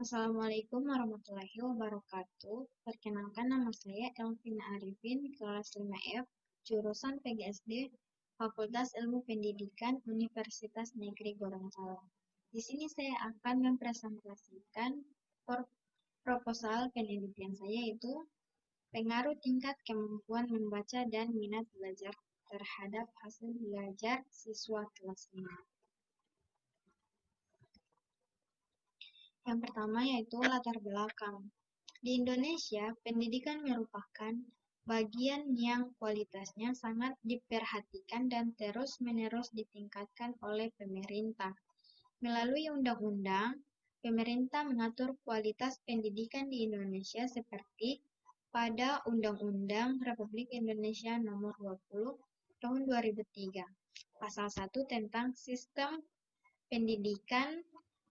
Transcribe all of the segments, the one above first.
Assalamualaikum warahmatullahi wabarakatuh. Perkenalkan, nama saya Elvina Arifin, kelas 5F, jurusan PGSD, Fakultas Ilmu Pendidikan, Universitas Negeri Gorontalo. Di sini saya akan mempresentasikan proposal penelitian saya, yaitu pengaruh tingkat kemampuan membaca dan minat belajar terhadap hasil belajar siswa kelas 5. Yang pertama yaitu latar belakang. Di Indonesia, pendidikan merupakan bagian yang kualitasnya sangat diperhatikan dan terus-menerus ditingkatkan oleh pemerintah. Melalui undang-undang, pemerintah mengatur kualitas pendidikan di Indonesia seperti pada Undang-Undang Republik Indonesia Nomor 20 Tahun 2003, Pasal 1 tentang Sistem Pendidikan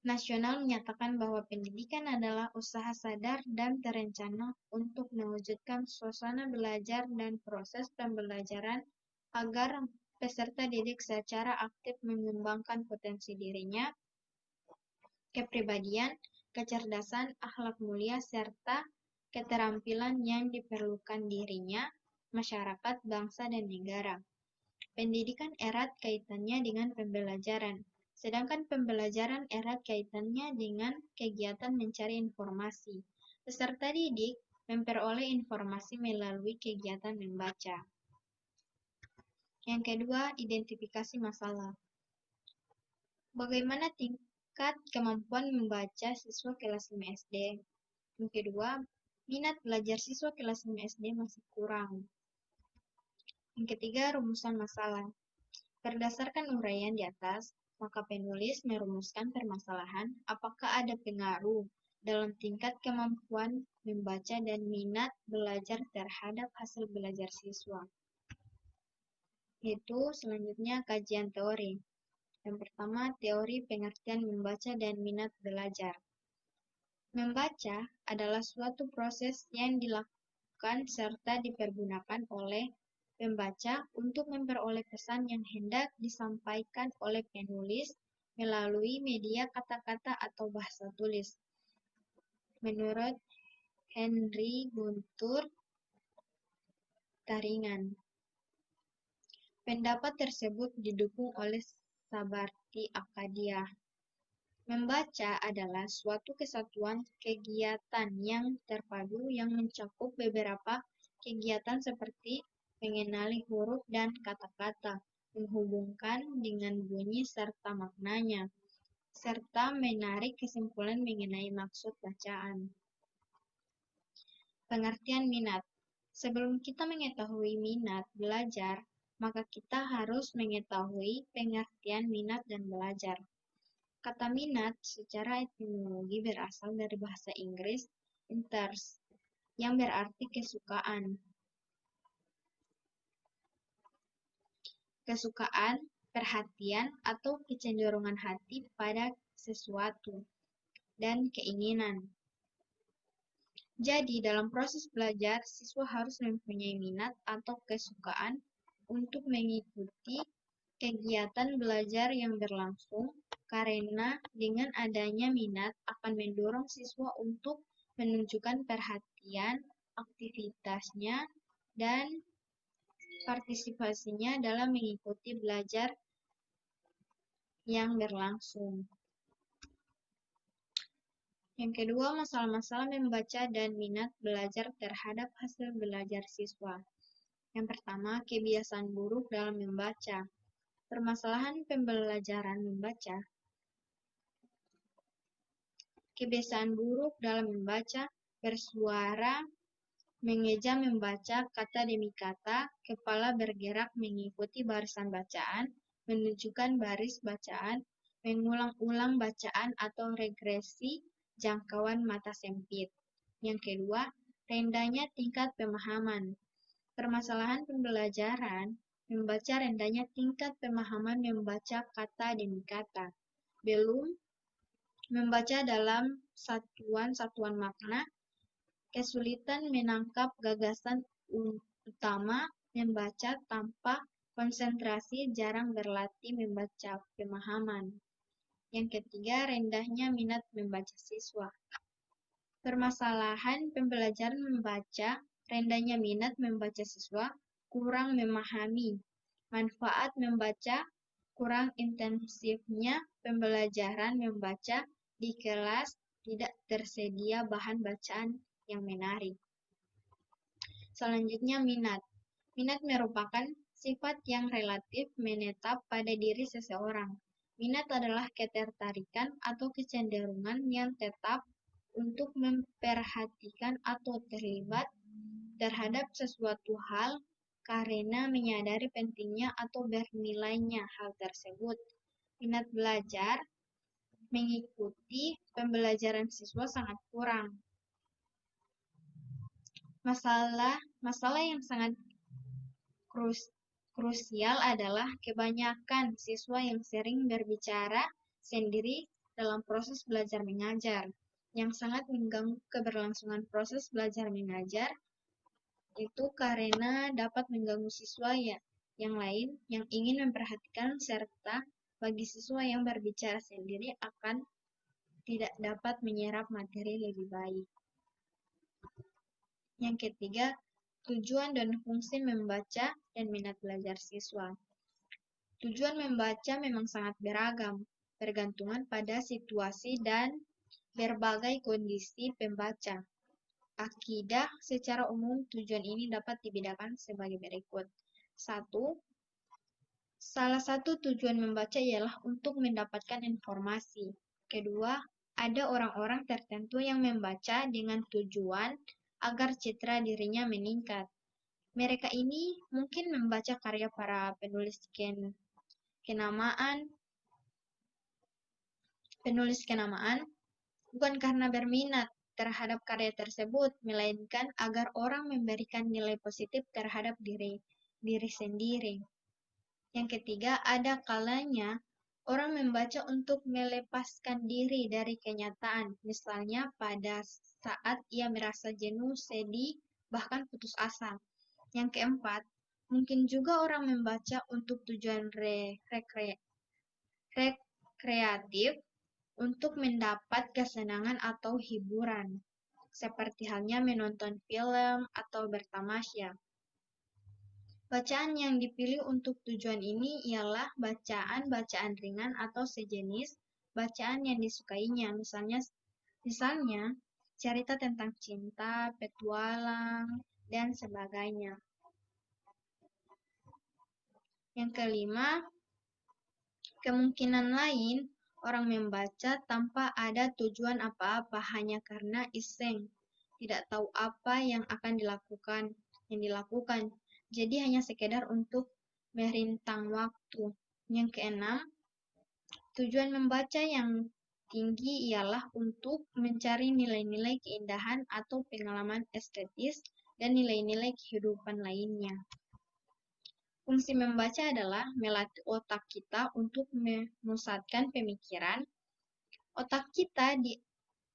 Nasional menyatakan bahwa pendidikan adalah usaha sadar dan terencana untuk mewujudkan suasana belajar dan proses pembelajaran agar peserta didik secara aktif mengembangkan potensi dirinya, kepribadian, kecerdasan, akhlak mulia, serta keterampilan yang diperlukan dirinya, masyarakat, bangsa, dan negara. Pendidikan erat kaitannya dengan pembelajaran. Sedangkan pembelajaran erat kaitannya dengan kegiatan mencari informasi. Peserta didik memperoleh informasi melalui kegiatan membaca. Yang kedua, identifikasi masalah. Bagaimana tingkat kemampuan membaca siswa kelas 5 SD? Yang kedua, minat belajar siswa kelas 5 SD masih kurang. Yang ketiga, rumusan masalah. Berdasarkan uraian di atas, maka penulis merumuskan permasalahan apakah ada pengaruh dalam tingkat kemampuan membaca dan minat belajar terhadap hasil belajar siswa. Itu selanjutnya kajian teori. Yang pertama, teori pengertian membaca dan minat belajar. Membaca adalah suatu proses yang dilakukan serta dipergunakan oleh pembaca untuk memperoleh pesan yang hendak disampaikan oleh penulis melalui media kata-kata atau bahasa tulis. Menurut Henry Guntur Taringan, pendapat tersebut didukung oleh Sabarti Akadia. Membaca adalah suatu kesatuan kegiatan yang terpadu yang mencakup beberapa kegiatan seperti mengenali huruf dan kata-kata, menghubungkan dengan bunyi serta maknanya, serta menarik kesimpulan mengenai maksud bacaan. Pengertian minat. Sebelum kita mengetahui minat belajar, maka kita harus mengetahui pengertian minat dan belajar. Kata minat secara etimologi berasal dari bahasa Inggris interest, yang berarti kesukaan. Kesukaan, perhatian, atau kecenderungan hati pada sesuatu, dan keinginan. Jadi, dalam proses belajar, siswa harus mempunyai minat atau kesukaan untuk mengikuti kegiatan belajar yang berlangsung, karena dengan adanya minat akan mendorong siswa untuk menunjukkan perhatian, aktivitasnya, dan partisipasinya dalam mengikuti belajar yang berlangsung. Yang kedua, masalah-masalah membaca dan minat belajar terhadap hasil belajar siswa. Yang pertama, kebiasaan buruk dalam membaca. Permasalahan pembelajaran membaca. Kebiasaan buruk dalam membaca, bersuara, mengeja membaca kata demi kata, kepala bergerak mengikuti barisan bacaan, menunjukkan baris bacaan, mengulang-ulang bacaan atau regresi, jangkauan mata sempit. Yang kedua, rendahnya tingkat pemahaman. Permasalahan pembelajaran membaca rendahnya tingkat pemahaman membaca kata demi kata. Belum membaca dalam satuan-satuan makna, kesulitan menangkap gagasan utama, membaca tanpa konsentrasi, jarang berlatih membaca pemahaman. Yang ketiga, rendahnya minat membaca siswa. Permasalahan pembelajaran membaca, rendahnya minat membaca siswa, kurang memahami manfaat membaca, kurang intensifnya pembelajaran membaca di kelas, tidak tersedia bahan bacaan yang menarik. Selanjutnya minat. Minat merupakan sifat yang relatif menetap pada diri seseorang. Minat adalah ketertarikan atau kecenderungan yang tetap untuk memperhatikan atau terlibat terhadap sesuatu hal karena menyadari pentingnya atau bernilainya hal tersebut. Minat belajar mengikuti pembelajaran siswa sangat kurang. Masalah yang sangat krusial adalah kebanyakan siswa yang sering berbicara sendiri dalam proses belajar mengajar, yang sangat mengganggu keberlangsungan proses belajar mengajar, itu karena dapat mengganggu siswa yang lain yang ingin memperhatikan, serta bagi siswa yang berbicara sendiri akan tidak dapat menyerap materi lebih baik. Yang ketiga, tujuan dan fungsi membaca dan minat belajar siswa. Tujuan membaca memang sangat beragam, bergantungan pada situasi dan berbagai kondisi pembaca. Akidah secara umum tujuan ini dapat dibedakan sebagai berikut. 1. Salah satu tujuan membaca ialah untuk mendapatkan informasi. Kedua, ada orang-orang tertentu yang membaca dengan tujuan agar citra dirinya meningkat. Mereka ini mungkin membaca karya para penulis kenamaan bukan karena berminat terhadap karya tersebut, melainkan agar orang memberikan nilai positif terhadap diri sendiri. Yang ketiga, ada kalanya orang membaca untuk melepaskan diri dari kenyataan, misalnya pada saat ia merasa jenuh, sedih, bahkan putus asa. Yang keempat, mungkin juga orang membaca untuk tujuan rekreatif, untuk mendapat kesenangan atau hiburan, seperti halnya menonton film atau bertamasya. Bacaan yang dipilih untuk tujuan ini ialah bacaan-bacaan ringan atau sejenis bacaan yang disukainya, misalnya cerita tentang cinta, petualang, dan sebagainya. Yang kelima, kemungkinan lain orang membaca tanpa ada tujuan apa-apa hanya karena iseng, tidak tahu apa yang akan dilakukan. Jadi hanya sekedar untuk merintang waktu. Yang keenam, tujuan membaca yang tinggi ialah untuk mencari nilai-nilai keindahan atau pengalaman estetis dan nilai-nilai kehidupan lainnya. Fungsi membaca adalah melatih otak kita untuk memusatkan pemikiran. Otak kita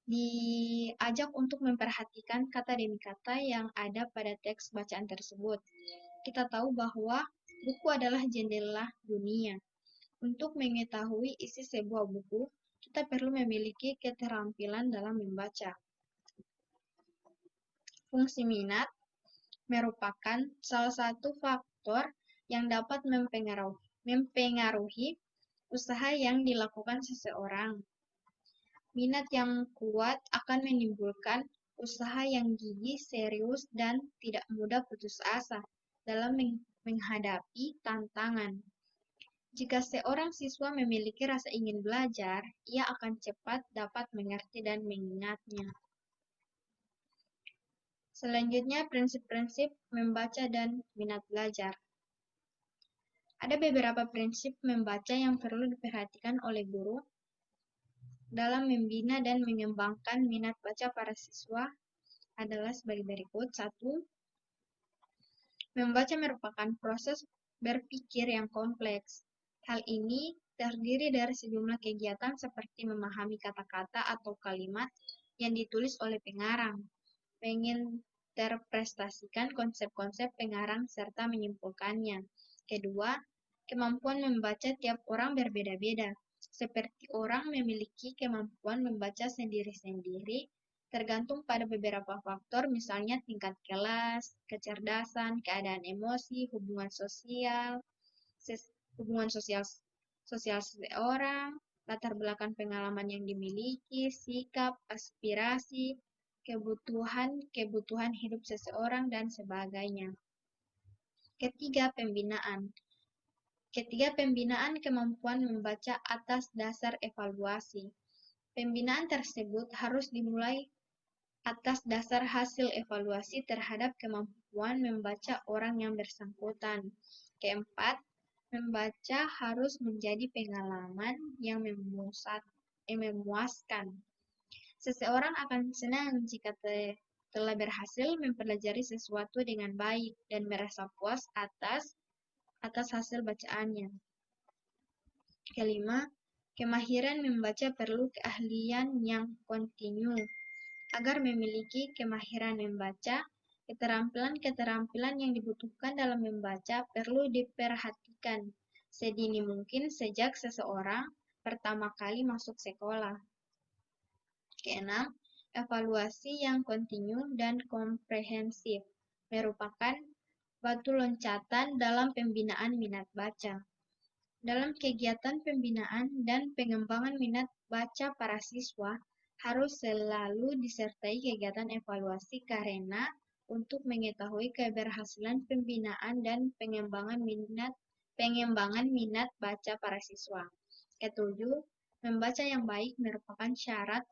diajak untuk memperhatikan kata demi kata yang ada pada teks bacaan tersebut. Kita tahu bahwa buku adalah jendela dunia. Untuk mengetahui isi sebuah buku, kita perlu memiliki keterampilan dalam membaca. Fungsi minat merupakan salah satu faktor yang dapat mempengaruhi usaha yang dilakukan seseorang. Minat yang kuat akan menimbulkan usaha yang gigih, serius, dan tidak mudah putus asa dalam menghadapi tantangan. Jika seorang siswa memiliki rasa ingin belajar, ia akan cepat dapat mengerti dan mengingatnya. Selanjutnya, prinsip-prinsip membaca dan minat belajar. Ada beberapa prinsip membaca yang perlu diperhatikan oleh guru dalam membina dan mengembangkan minat baca para siswa adalah sebagai berikut. 1. Membaca merupakan proses berpikir yang kompleks. Hal ini terdiri dari sejumlah kegiatan seperti memahami kata-kata atau kalimat yang ditulis oleh pengarang, menginterpretasikan konsep-konsep pengarang serta menyimpulkannya. Kedua, kemampuan membaca tiap orang berbeda-beda. Seperti orang memiliki kemampuan membaca sendiri-sendiri, tergantung pada beberapa faktor, misalnya tingkat kelas, kecerdasan, keadaan emosi, hubungan sosial seseorang, latar belakang pengalaman yang dimiliki, sikap, aspirasi, kebutuhan hidup seseorang, dan sebagainya. Ketiga, pembinaan. Kemampuan membaca atas dasar evaluasi. Pembinaan tersebut harus dimulai atas dasar hasil evaluasi terhadap kemampuan membaca orang yang bersangkutan. Keempat, membaca harus menjadi pengalaman yang memuaskan. Seseorang akan senang jika telah berhasil mempelajari sesuatu dengan baik dan merasa puas atas hasil bacaannya. Kelima, kemahiran membaca perlu keahlian yang kontinu. Agar memiliki kemahiran membaca, keterampilan yang dibutuhkan dalam membaca perlu diperhatikan sedini mungkin sejak seseorang pertama kali masuk sekolah. Keenam, evaluasi yang kontinu dan komprehensif merupakan batu loncatan dalam pembinaan minat baca. Dalam kegiatan pembinaan dan pengembangan minat baca para siswa, harus selalu disertai kegiatan evaluasi karena untuk mengetahui keberhasilan pembinaan dan pengembangan minat baca para siswa. Ketujuh, membaca yang baik merupakan syarat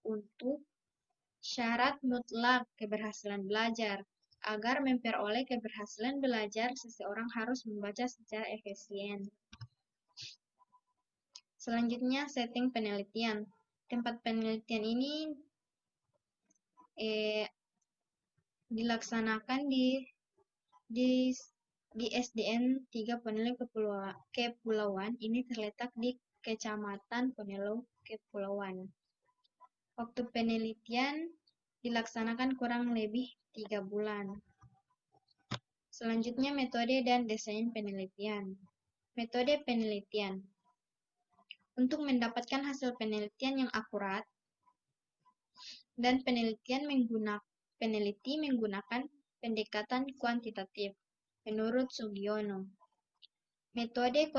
mutlak keberhasilan belajar. Agar memperoleh keberhasilan belajar, seseorang harus membaca secara efisien. Selanjutnya, setting penelitian. Tempat penelitian ini dilaksanakan di SDN 3 Ponelo Kepulauan. Ini terletak di Kecamatan Ponelo Kepulauan. Waktu penelitian dilaksanakan kurang lebih 3 bulan. Selanjutnya, metode dan desain penelitian. Metode penelitian. Untuk mendapatkan hasil penelitian yang akurat, dan peneliti menggunakan pendekatan kuantitatif. Menurut Sugiono, metode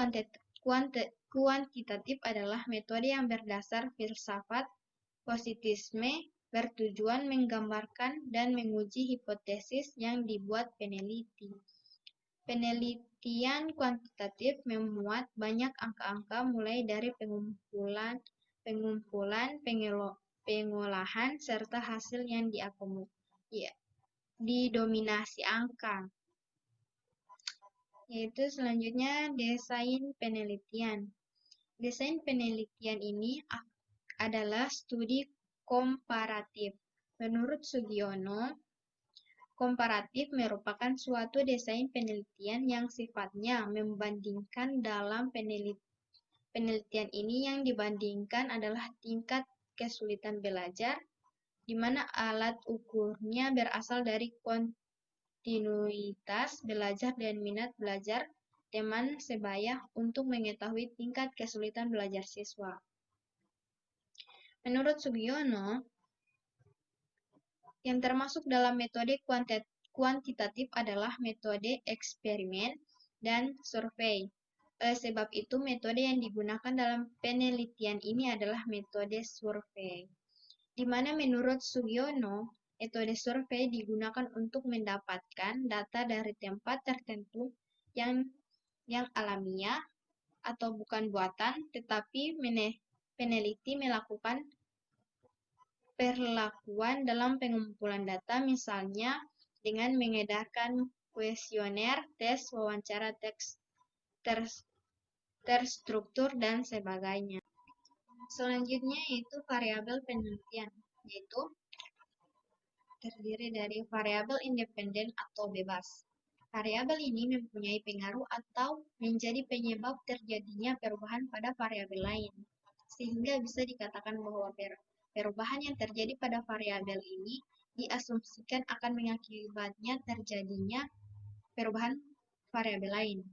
kuantitatif adalah metode yang berdasar filsafat positisme, bertujuan menggambarkan dan menguji hipotesis yang dibuat peneliti. Penelitian kuantitatif memuat banyak angka-angka mulai dari pengumpulan, pengolahan, serta hasil yang didominasi angka. Yaitu selanjutnya desain penelitian. Desain penelitian ini adalah studi komparatif. Menurut Sugiono, komparatif merupakan suatu desain penelitian yang sifatnya membandingkan. Dalam penelitian ini yang dibandingkan adalah tingkat kesulitan belajar, di mana alat ukurnya berasal dari kontinuitas belajar dan minat belajar teman sebaya untuk mengetahui tingkat kesulitan belajar siswa. Menurut Sugiono, yang termasuk dalam metode kuantitatif adalah metode eksperimen dan survei. Oleh sebab itu, metode yang digunakan dalam penelitian ini adalah metode survei, di mana menurut Sugiono, metode survei digunakan untuk mendapatkan data dari tempat tertentu yang alamiah atau bukan buatan, tetapi peneliti melakukan perlakuan dalam pengumpulan data, misalnya dengan mengedarkan kuesioner, tes, wawancara teks terstruktur, dan sebagainya. Selanjutnya yaitu variabel penelitian, yaitu terdiri dari variabel independen atau bebas. Variabel ini mempunyai pengaruh atau menjadi penyebab terjadinya perubahan pada variabel lain, sehingga bisa dikatakan bahwa perubahan yang terjadi pada variabel ini diasumsikan akan mengakibatnya terjadinya perubahan variabel lain.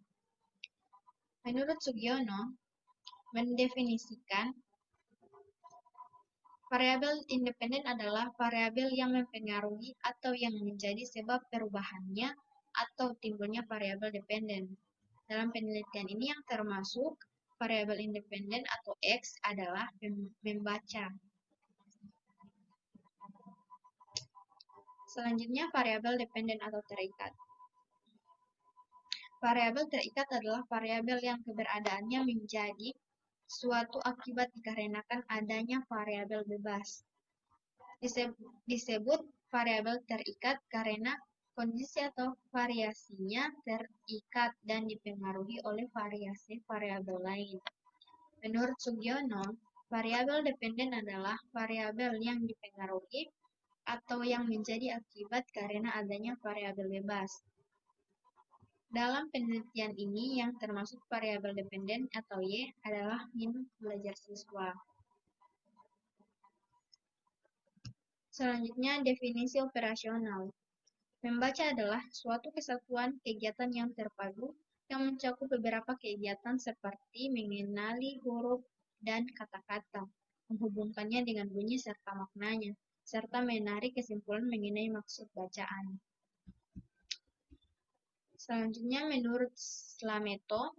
Menurut Sugiono, mendefinisikan Variabel independen adalah variabel yang mempengaruhi atau yang menjadi sebab perubahannya atau timbulnya variabel dependen. Dalam penelitian ini yang termasuk variabel independen atau X adalah membaca. Selanjutnya variabel dependen atau terikat. Variabel terikat adalah variabel yang keberadaannya menjadi suatu akibat dikarenakan adanya variabel bebas. Disebut variabel terikat karena kondisi atau variasinya terikat dan dipengaruhi oleh variasi variabel lain. Menurut Sugiono, variabel dependen adalah variabel yang dipengaruhi atau yang menjadi akibat karena adanya variabel bebas. Dalam penelitian ini, yang termasuk variabel dependen atau Y adalah minat belajar siswa. Selanjutnya, definisi operasional. Membaca adalah suatu kesatuan kegiatan yang terpadu yang mencakup beberapa kegiatan seperti mengenali huruf dan kata-kata, menghubungkannya dengan bunyi serta maknanya, serta menarik kesimpulan mengenai maksud bacaan. Selanjutnya, menurut Slameto,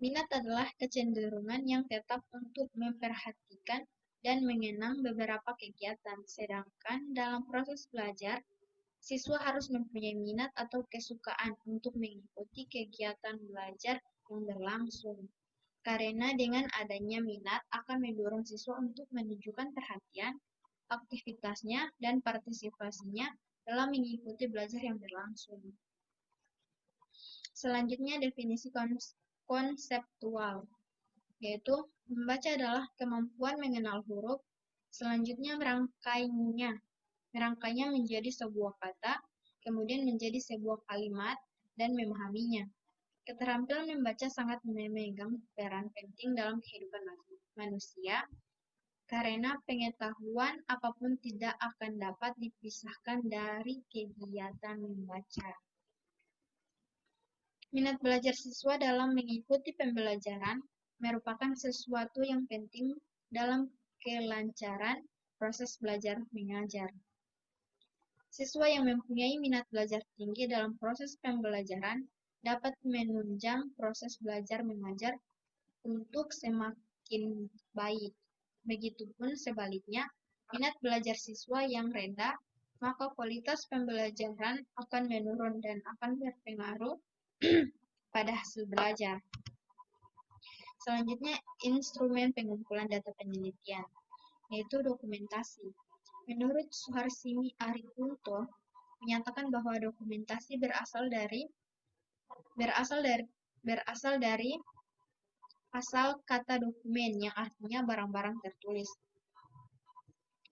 minat adalah kecenderungan yang tetap untuk memperhatikan dan mengenang beberapa kegiatan, sedangkan dalam proses belajar, siswa harus mempunyai minat atau kesukaan untuk mengikuti kegiatan belajar yang berlangsung. Karena dengan adanya minat akan mendorong siswa untuk menunjukkan perhatian, aktivitasnya, dan partisipasinya dalam mengikuti belajar yang berlangsung. Selanjutnya definisi konseptual, yaitu membaca adalah kemampuan mengenal huruf, selanjutnya merangkainya menjadi sebuah kata, kemudian menjadi sebuah kalimat, dan memahaminya. Keterampilan membaca sangat memegang peran penting dalam kehidupan manusia, karena pengetahuan apapun tidak akan dapat dipisahkan dari kegiatan membaca. Minat belajar siswa dalam mengikuti pembelajaran merupakan sesuatu yang penting dalam kelancaran proses belajar mengajar. Siswa yang mempunyai minat belajar tinggi dalam proses pembelajaran dapat menunjang proses belajar mengajar untuk semakin baik. Begitupun sebaliknya, minat belajar siswa yang rendah, maka kualitas pembelajaran akan menurun dan akan berpengaruh pada hasil belajar. Selanjutnya, instrumen pengumpulan data penelitian, yaitu dokumentasi. Menurut Suharsini Arikunto, menyatakan bahwa dokumentasi berasal dari asal kata dokumen yang artinya barang-barang tertulis.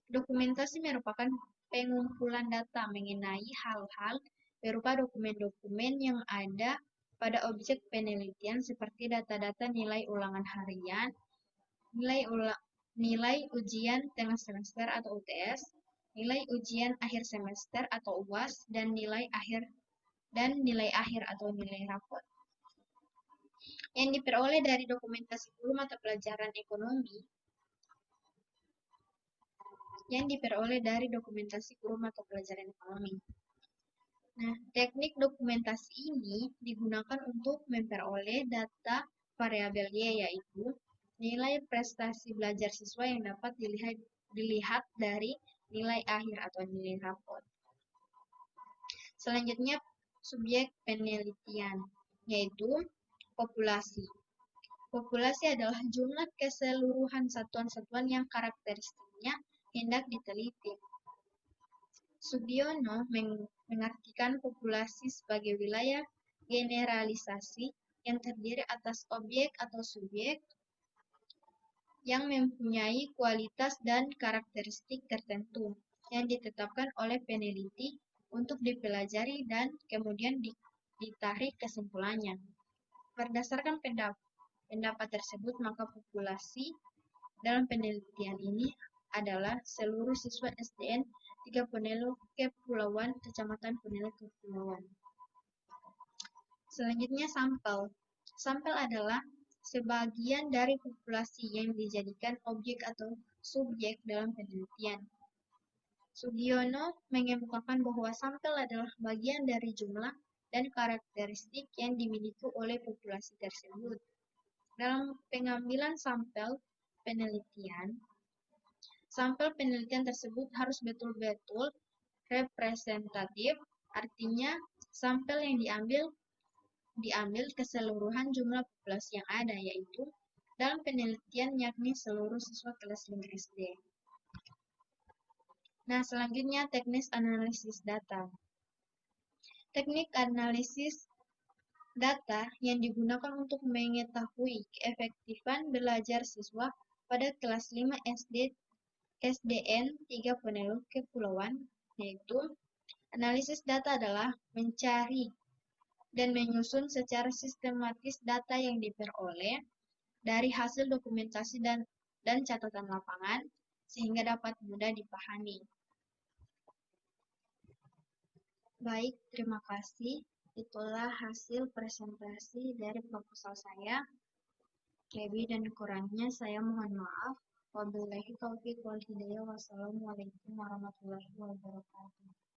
Dokumentasi merupakan pengumpulan data mengenai hal-hal berupa dokumen-dokumen yang ada pada objek penelitian seperti data-data nilai ulangan harian, nilai ujian tengah semester atau UTS, nilai ujian akhir semester atau UAS, dan nilai akhir atau nilai rapot. Yang diperoleh dari dokumentasi guru mata pelajaran ekonomi Nah, teknik dokumentasi ini digunakan untuk memperoleh data variabel Y, yaitu nilai prestasi belajar siswa yang dapat dilihat dari nilai akhir atau nilai rapot. Selanjutnya, subjek penelitian, yaitu populasi. Populasi adalah jumlah keseluruhan satuan-satuan yang karakteristiknya hendak diteliti. Sugiono mengartikan populasi sebagai wilayah generalisasi yang terdiri atas objek atau subjek yang mempunyai kualitas dan karakteristik tertentu yang ditetapkan oleh peneliti untuk dipelajari dan kemudian ditarik kesimpulannya. Berdasarkan pendapat tersebut, maka populasi dalam penelitian ini adalah seluruh siswa SDN 3 Ponelo Kepulauan, Kecamatan Ponelo Kepulauan. Selanjutnya sampel. Sampel adalah sebagian dari populasi yang dijadikan objek atau subjek dalam penelitian. Sugiono mengemukakan bahwa sampel adalah bagian dari jumlah dan karakteristik yang dimiliki oleh populasi tersebut. Dalam pengambilan sampel penelitian tersebut harus betul-betul representatif, artinya sampel yang diambil keseluruhan jumlah populasi yang ada, yaitu dalam penelitian yakni seluruh siswa kelas 5 SD. Nah, selanjutnya teknis analisis data. Teknik analisis data yang digunakan untuk mengetahui keefektifan belajar siswa pada kelas 5 SD SDN 3 Penelu Kepulauan, yaitu analisis data adalah mencari dan menyusun secara sistematis data yang diperoleh dari hasil dokumentasi dan catatan lapangan sehingga dapat mudah dipahami. Baik, terima kasih. Itulah hasil presentasi dari proposal saya. Lebih dan kurangnya saya mohon maaf. Wabillahi taufiq wal hidayah. Wassalamualaikum warahmatullahi wabarakatuh.